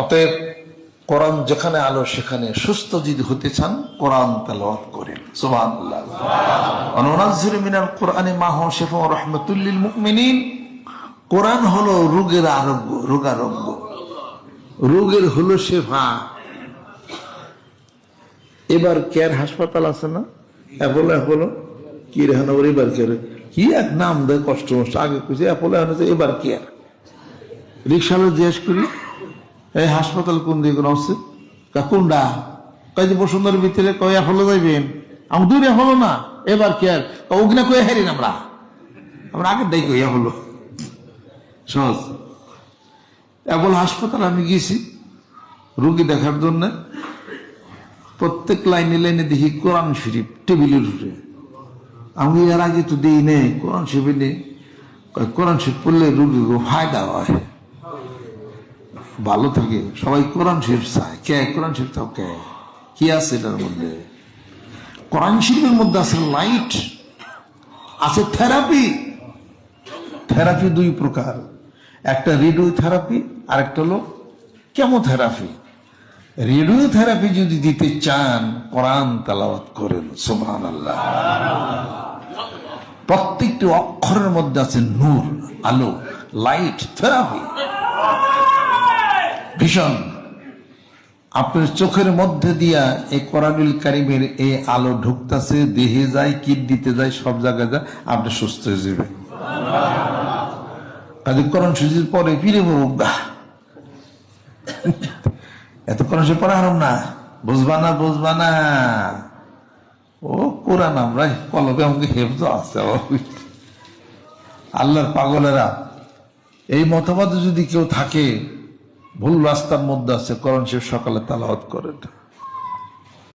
অতএব কোরআন যেখানে আলো সেখানে সুস্থ যদি হতে চান কোরআন তেলাওয়াত করেন। সুবহানাল্লাহ। অনুনাজ্জিলু মিনাল কোরআনি মা হুয়া শিফাউর ওয়া রাহমাতুল লিল মুমিনিন। কোরআন হলো রোগের আরোগ্য, রোগারোগ্য, রোগের হলো শেফা। এবার কেয়ার হাসপাতাল আছে না, অ্যাপোলো কি রেহানো এবার কেয়ার কি এক নাম দেয় কষ্ট মষ্ট, আগে কিছু অ্যাপোলো এবার কেয়ার। রিক্সালো জিজ্ঞেস করি এই হাসপাতাল কোন দিকে আছে, কোনটা কই যে বসুন্ধরের ভিতরে, কই অ্যাপোলো যাইবেন, আমি দূরে হলো না এবার কেয়ার, ওগুলা কয়ে হারিন আমরা আগের দায়ী কইয়া হলো সহজ। অ্যাপোলো হাসপাতাল আমি গেছি রুগী দেখার জন্য, প্রত্যেক লাইনে লাইনে দেখি কোরআন শরীফ টেবিলের উপরে। আমি এর আগে তো দিই নেই কোরআন শরীফে নেই, কোরআন শরীফ পড়লে রুগীর ফায়দা হয়, ভালো থাকে, সবাই কোরআন শরীফ চায়। কে কোরআন শরীফ চাও কে, কি আছে এটার মধ্যে? কোরআন শরীফের মধ্যে আছে লাইট, আছে থেরাপি। থেরাপি দুই প্রকার, একটা রেডিও থেরাপি আর একটা হলো কেমোথেরাপি। রেডিও থেরাপি যদি দিতে চান কোরআন তেলাওয়াত করেন। সুবহানাল্লাহ। প্রত্যেকটি অক্ষরের মধ্যে আছে নূর, আলো, লাইট, থেরাপি ভীষণ। আপনার চোখের মধ্যে দিয়া এই কোরআনুল কারীমের এই আলো ঢুকতেছে, দেহে যায়, কিডনিতে যায়, সব জায়গায় যায়, আপনি সুস্থ হয়ে যাবেন। কাজে কোরআন শরীফ পরে ফিরে বলুক এত কোরআন শরীফ পড়া হারাম না, বুঝবা না ও কোরআন আমরা কলবে আমাকে হেফজ আছে। আল্লাহর পাগলেরা এই মতবাদ যদি কেউ থাকে ভুল রাস্তার মধ্যে আছে, কোরআন শরীফ সকালে তেলাওয়াত করেন।